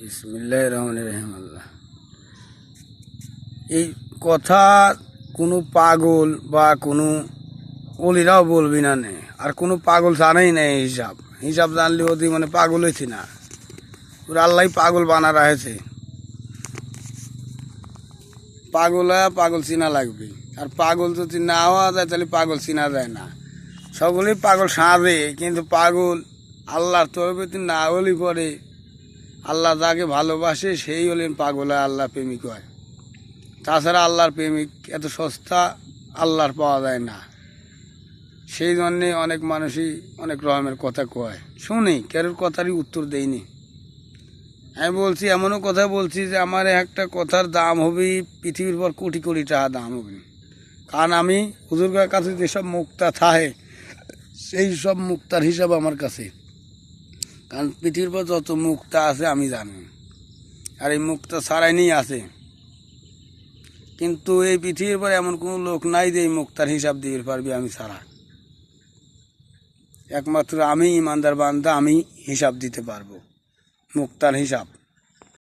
বিসমিল্লাহির রহমানির রহিম। আল্লাহ, এই কথা কোনো পাগল বা কোনো অলিরাও বলবি না নে, আর কোনো পাগল জানেই না এই হিসাব। হিসাব জানলে ওদি মানে পাগল হয়েছি না, ওরা আল্লাহ পাগল বানা রাখেছে। পাগল হয় পাগল চিনা লাগবে, আর পাগল যদি না হওয়া যায় তাহলে পাগল চিনা যায় না। সকলেই পাগল সাজে, কিন্তু পাগল আল্লাহর তরফে না হলে পরে আল্লাহ যাকে ভালোবাসে সেই হলেন পাগল হয়, আল্লাহ প্রেমিক হয়। তাছাড়া আল্লাহর প্রেমিক এত সস্তা আল্লাহর পাওয়া যায় না। সেই জন্যে অনেক মানুষই অনেক রকমের কথা কয়, শুনি কারোর কথারই উত্তর দেয়নি। আমি বলছি, এমনও কথা বলছি যে আমার একটা কথার দাম হবে পৃথিবীর পর কোটি কোটি টাকা দাম হবে। কারণ আমি হুজুরগার কাছে যেসব মুক্তা থাকে সেই সব মুক্তার হিসাব আমার কাছে। কারণ পৃথিবীর পর যত মুক্তা আছে আমি জানি, আর এই মুক্তা ছাড়াই নিয়ে আছে। কিন্তু এই পৃথিবীর পর এমন কোনো লোক নাই যে এই মুক্তার হিসাব দিয়ে পারবি আমি ছাড়া। একমাত্র আমি ইমানদার বান্দা, আমি হিসাব দিতে পারবো মুক্তার হিসাব।